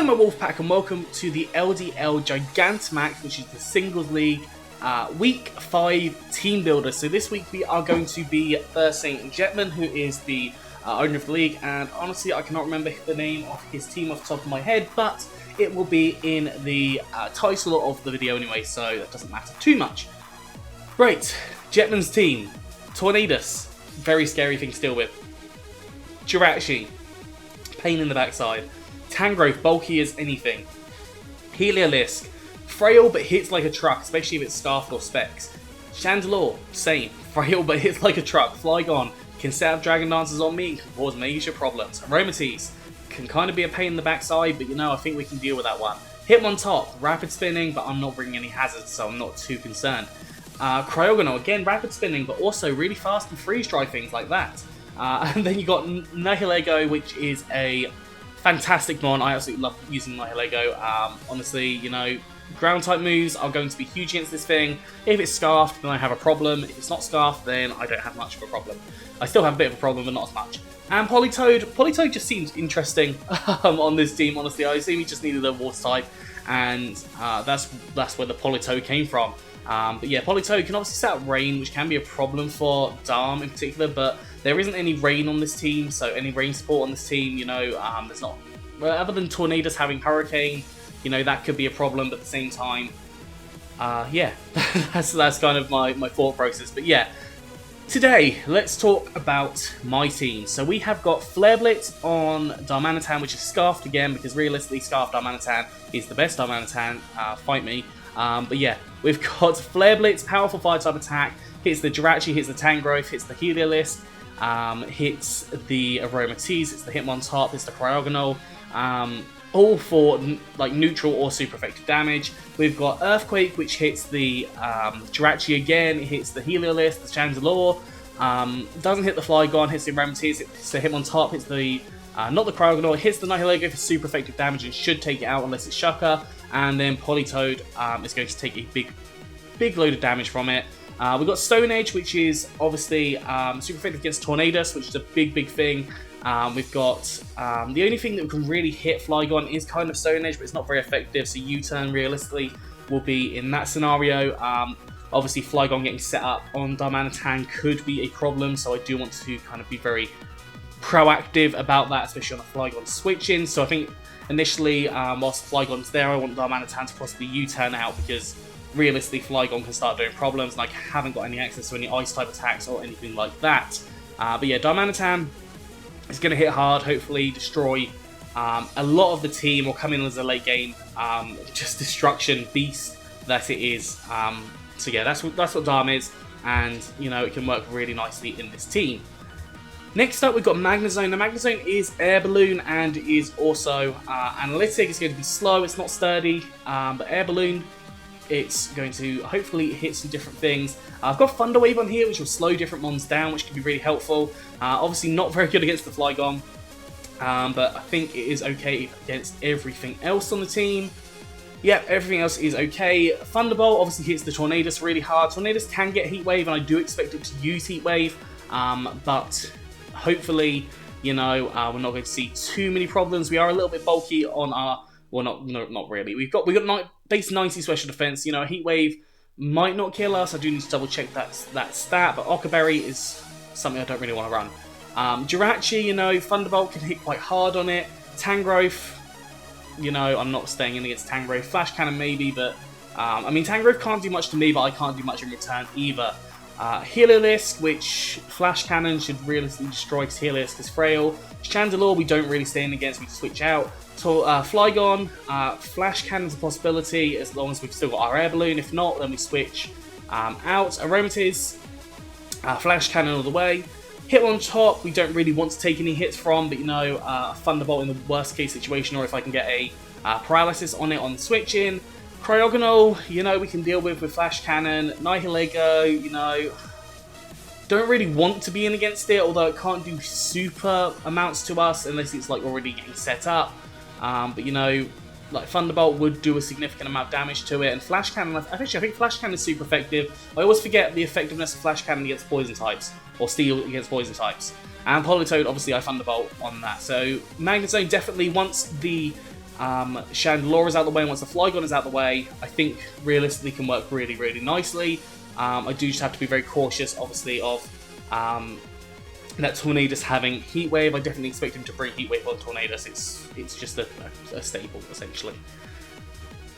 my Wolfpack and welcome to the LDL Gigantamax, which is the Singles League Week 5 Team Builder. So this week we are going to be versing Jetman, who is the owner of the league, and honestly I cannot remember the name of his team off the top of my head, but it will be in the title of the video anyway, so that doesn't matter too much. Right, Jetman's team. Tornadus, very scary thing to deal with. Jirachi, pain in the backside. Tangrowth, bulky as anything. Heliolisk, frail but hits like a truck, especially if it's Scarfed or Specs. Chandelure, same, frail but hits like a truck. Flygon, can set up Dragon Dancers on me and can cause major problems. Aromatisse, can kind of be a pain in the backside, but you know, I think we can deal with that one. Hitmontop, rapid spinning, but I'm not bringing any hazards, so I'm not too concerned. Cryogonal, again, rapid spinning, but also really fast and freeze dry things like that. And then you got Nihilego, which is a fantastic mon. I absolutely love using Nihilego. Honestly, you know, ground type moves are going to be huge against this thing. If it's Scarfed, then I have a problem. If it's not Scarfed, then I don't have much of a problem. I still have a bit of a problem, but not as much. And Politoed. Politoed just seems interesting on this team, honestly. I assume he just needed a water type, and that's where the Politoed came from. But yeah, Politoed can obviously set up rain, which can be a problem for Darm in particular, but there isn't any rain on this team, so any rain support on this team, you know, there's not. Well, other than Tornadus having Hurricane, you know, that could be a problem, but at the same time, yeah, that's kind of my thought process. But yeah, today, let's talk about my team. So we have got Flare Blitz on Darmanitan, which is Scarfed again, because realistically, Scarfed Darmanitan is the best Darmanitan, fight me. But yeah, we've got Flare Blitz, powerful fire-type attack, hits the Jirachi, hits the Tangrowth, hits the Heliolisk, hits the Aromatisse, hits the Hitmontop, hits the Cryogonal, all for like neutral or super effective damage. We've got Earthquake, which hits the Jirachi again, it hits the Heliolisk, the Chandelure, doesn't hit the Flygon, hits the Aromatisse, hits the Hitmontop, hits the not the Cryogonal, it hits the Nihilego for super effective damage and should take it out unless it's Shucker. And then Politoed is going to take a big load of damage from it. We've got Stone Edge, which is obviously super effective against Tornadus, which is a big thing. We've got the only thing that can really hit Flygon is kind of Stone Edge, but it's not very effective, so U-turn realistically will be in that scenario. Obviously Flygon getting set up on Darmanitan could be a problem, so I do want to kind of be very proactive about that, especially on a Flygon switch-in. So I think initially, whilst Flygon's there, I want Darmanitan to possibly U-turn out, because realistically Flygon can start doing problems, and I haven't got any access to any Ice-type attacks or anything like that. But yeah, Darmanitan is going to hit hard, hopefully destroy a lot of the team, or come in as a late game just destruction beast that it is. So yeah, that's what Darm is, and you know, it can work really nicely in this team. Next up, we've got Magnezone. The Magnezone is Air Balloon and is also Analytic. It's going to be slow, it's not sturdy, but Air Balloon, it's going to hopefully hit some different things. I've got Thunder Wave on here, which will slow different mons down, which can be really helpful. Obviously not very good against the Flygon, but I think it is okay against everything else on the team. Yep, everything else is okay. Thunderbolt obviously hits the Tornadus really hard. Tornadus can get Heat Wave, and I do expect it to use Heat Wave, but hopefully, you know, we're not going to see too many problems. We are a little bit bulky on our, well, not really. We've got base 90 special defense. You know, a Heat Wave might not kill us. I do need to double check that stat, but Ockerberry is something I don't really want to run. Jirachi, you know, Thunderbolt can hit quite hard on it. Tangrowth, you know, I'm not staying in against Tangrowth. Flash Cannon maybe, but I mean, Tangrowth can't do much to me, but I can't do much in return either. Heliolisk, which Flash Cannon should realistically destroy because Heliolisk is frail. Chandelure, we don't really stay in against, we switch out. So, Flygon, Flash Cannon's a possibility as long as we've still got our Air Balloon. If not, then we switch out. Aromatisse, Flash Cannon all the way. Hitmontop, we don't really want to take any hits from, but you know, Thunderbolt in the worst case situation, or if I can get a paralysis on it on the switch-in. Cryogonal, you know, we can deal with Flash Cannon. Nihilego, you know, don't really want to be in against it, although it can't do super amounts to us unless it's like already getting set up. But you know, like Thunderbolt would do a significant amount of damage to it, and Flash Cannon, actually I think Flash Cannon is super effective. I always forget the effectiveness of Flash Cannon against poison types, or Steel against poison types. And Politoed, obviously I Thunderbolt on that. So Magnezone definitely, once the Chandelure is out the way, and once the Flygon is out the way, I think realistically can work really, really nicely. I do just have to be very cautious, obviously, of that Tornadus having Heat Wave. I definitely expect him to bring Heat Wave on Tornadus. It's just a staple, essentially.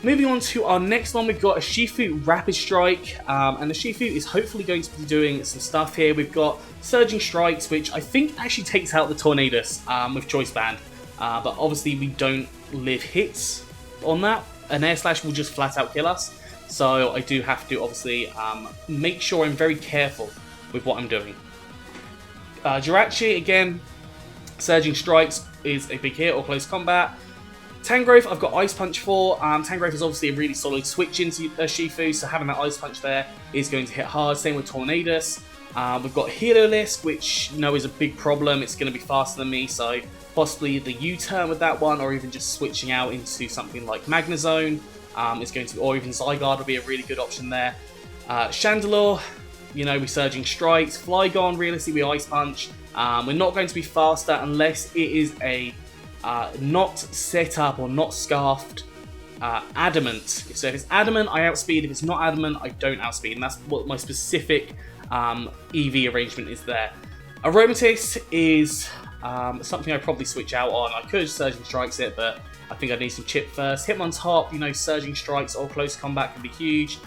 Moving on to our next one, we've got a Shifu Rapid Strike, and the Shifu is hopefully going to be doing some stuff here. We've got Surging Strikes, which I think actually takes out the Tornadus with Choice Band, but obviously we don't live hits on that. An Air Slash will just flat out kill us, so I do have to obviously make sure I'm very careful with what I'm doing. Jirachi, again, Surging Strikes is a big hit or close combat. Tangrowth, I've got Ice Punch for. Tangrowth is obviously a really solid switch into Shifu, so having that Ice Punch there is going to hit hard. Same with Tornadus. We've got Heliolisk, which is a big problem. It's going to be faster than me, so possibly the U-turn with that one, or even just switching out into something like Magnezone is going to, or even Zygarde would be a really good option there. Chandelure, we're Surging Strikes. Flygon, realistically, we Ice Punch. We're not going to be faster unless it is a not set up or not scarfed Adamant. So if it's Adamant, I outspeed. If it's not Adamant, I don't outspeed. And that's what my specific EV arrangement is there. Aromatisse is something I probably switch out on. I could Surging Strikes it, but I think I need some chip first. Hitmontop, Surging Strikes or close combat can be huge.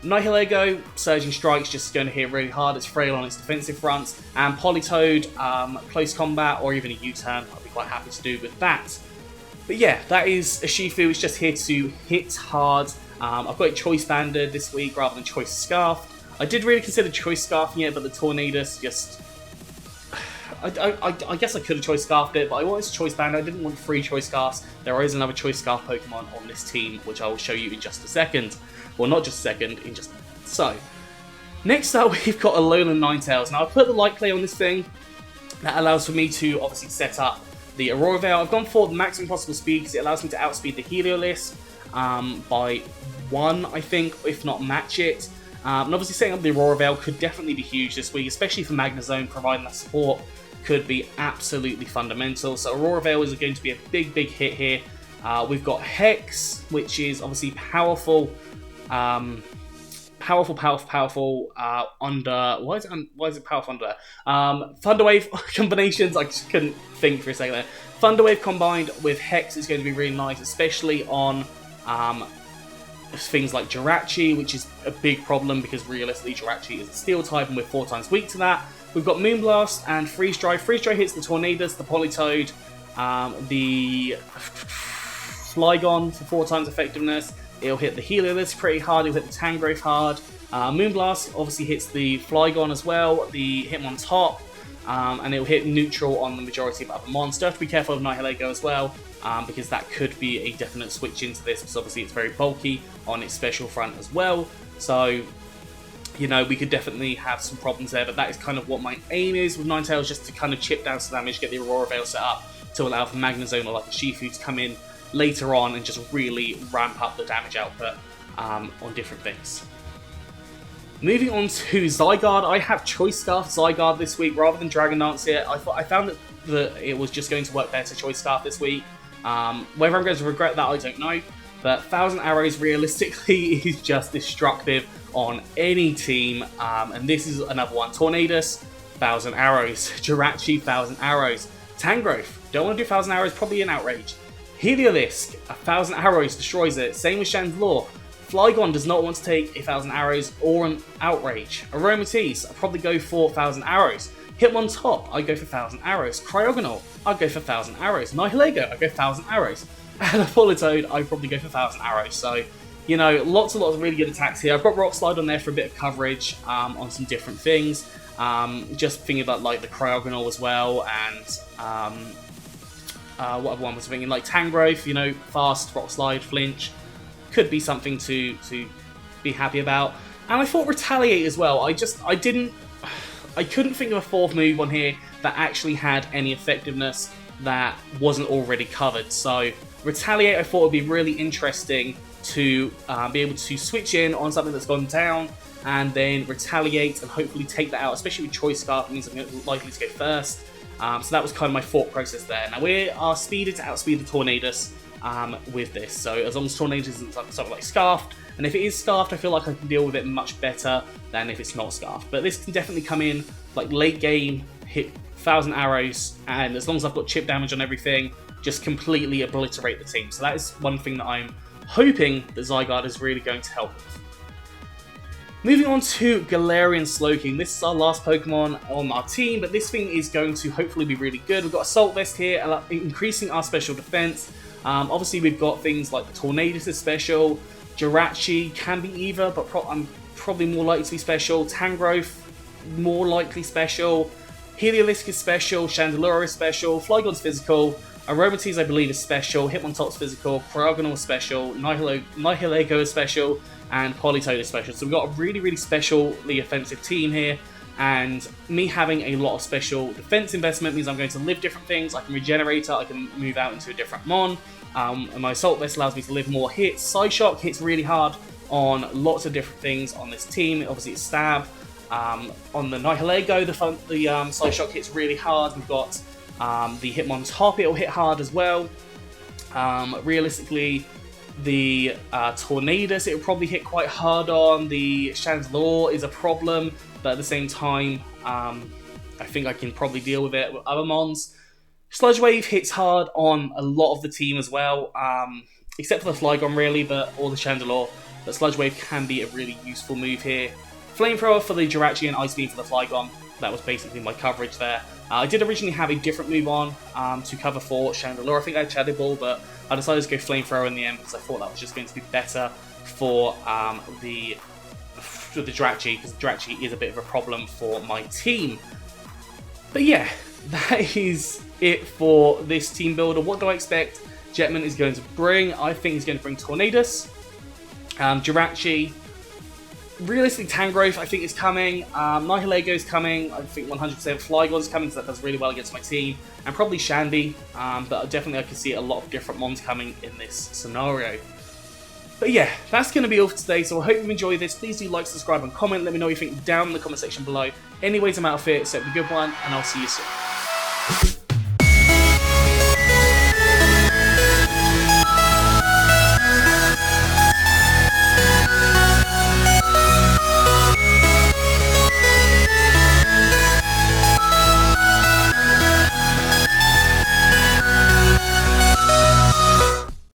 Nihilego, Surging Strikes just going to hit really hard. It's frail on its defensive fronts. And Politoed, close combat or even a U-turn, I'll be quite happy to do with that. But yeah, that is a Shifu. It's just here to hit hard. I've got it Choice Banded this week rather than Choice Scarfed. I did really consider Choice Scarfing it, but the Tornadus just... I guess I could have Choice Scarfed it, but I wanted to Choice Band. I didn't want 3 Choice Scarfs. There is another Choice Scarf Pokemon on this team, which I will show you in just a second. Well, not just a second, in just... So, next up we've got Alolan Ninetales. Now, I've put the Light Clay on this thing. That allows for me to obviously set up the Aurora Veil. I've gone for the maximum possible speed because it allows me to outspeed the Heliolisk by 1, I think, if not match it. And obviously setting up the Aurora Veil could definitely be huge this week, especially for Magnezone, providing that support could be absolutely fundamental. So Aurora Veil is going to be a big, big hit here. We've got Hex, which is obviously powerful. Powerful under... Why is it powerful under? Thunderwave combinations, I just couldn't think for a second there. Thunderwave combined with Hex is going to be really nice, especially on things like Jirachi, which is a big problem because realistically Jirachi is a steel type and we're 4 times weak to that. We've got Moonblast and Freeze Dry. Freeze Dry hits the Tornadus, the Politoed, the Flygon for 4 times effectiveness. It'll hit the Heliolisk pretty hard, it'll hit the Tangrowth hard. Moonblast obviously hits the Flygon as well, the Hitmontop, and it'll hit neutral on the majority of other monsters. Have to be careful of Nihilego as well, because that could be a definite switch into this, because obviously it's very bulky on its special front as well. So, we could definitely have some problems there, but that is kind of what my aim is with Ninetales, just to kind of chip down some damage, get the Aurora Veil set up to allow for Magnezone or like a Shifu to come in later on and just really ramp up the damage output on different things. Moving on to Zygarde, I have Choice Scarf Zygarde this week rather than Dragon Dance here. I found that it was just going to work better Choice Scarf this week. Whether I'm going to regret that, I don't know. But 1000 Arrows realistically is just destructive on any team. And this is another one. Tornadus, 1000 Arrows. Jirachi, 1000 Arrows. Tangrowth, don't want to do 1000 Arrows, probably an Outrage. Heliolisk, 1000 Arrows destroys it. Same with Chandelure. Flygon does not want to take 1000 Arrows or an Outrage. Aromatisse, I'd probably go for 1000 Arrows. Hitmontop, I go for 1000 Arrows. Cryogonal, I'd go for 1000 Arrows. Nihilego, I go 1000 Arrows. And a Politoed, I'd probably go for 1000 Arrows. So, lots and lots of really good attacks here. I've got Rock Slide on there for a bit of coverage on some different things. Just thinking about like the Cryogonal as well, and what other one was I thinking? Like Tangrowth, fast, Rock Slide, Flinch. Could be something to be happy about. And I thought Retaliate as well. I couldn't think of a 4th move on here that actually had any effectiveness that wasn't already covered. So Retaliate I thought would be really interesting to be able to switch in on something that's gone down and then Retaliate and hopefully take that out, especially with Choice Scarf. It means I'm likely to go first. So that was kind of my thought process there. Now we are speeded to outspeed the Tornadus. with this. So as long as Tornado isn't something like Scarfed, and if it is Scarfed, I feel like I can deal with it much better than if it's not Scarfed. But this can definitely come in like late game, hit 1,000 arrows, and as long as I've got chip damage on everything, just completely obliterate the team. So that is one thing that I'm hoping that Zygarde is really going to help with. Moving on to Galarian Slowking. This is our last Pokemon on our team, but this thing is going to hopefully be really good. We've got Assault Vest here, increasing our special defense. Obviously, we've got things like the Tornadus is special, Jirachi can be either, but I'm probably more likely to be special. Tangrowth, more likely special. Heliolisk is special, Chandelure is special, Flygon's physical, Aromatisse I believe is special, Hitmontop's physical, Paragonal is special, Nihilego is special, and Politoed is special. So we've got a really, really specially offensive team here, and me having a lot of special defense investment means I'm going to live different things. I can regenerate, I can move out into a different mon, and my Assault Vest allows me to live more hits. Psyshock hits really hard on lots of different things on this team. Obviously it's Stab. On the Nihilego, the Psyshock hits really hard. We've got the Hitmontop, it'll hit hard as well. Realistically, the Tornadus, it'll probably hit quite hard on. The Chandelure is a problem, but at the same time, I think I can probably deal with it with other mons. Sludge Wave hits hard on a lot of the team as well, except for the Flygon really, or the Chandelure, but Sludge Wave can be a really useful move here. Flamethrower for the Jirachi and Ice Beam for the Flygon. That was basically my coverage there. I did originally have a different move on to cover for Chandelure. I think I had Shadow Ball, but I decided to go Flamethrower in the end because I thought that was just going to be better for the Jirachi, because Jirachi is a bit of a problem for my team. But yeah, that is it for this team builder. What do I expect Jetman is going to bring? I think he's going to bring Tornadus, Jirachi. Realistically, Tangrowth I think is coming, Nihilego is coming, I think 100% Flygon is coming, so that does really well against my team, and probably Shandy, but definitely I can see a lot of different mons coming in this scenario. But yeah, that's going to be all for today, so I hope you enjoyed this. Please do like, subscribe, and comment. Let me know what you think down in the comment section below. Anyways, I'm out of here, so have a good one, and I'll see you soon.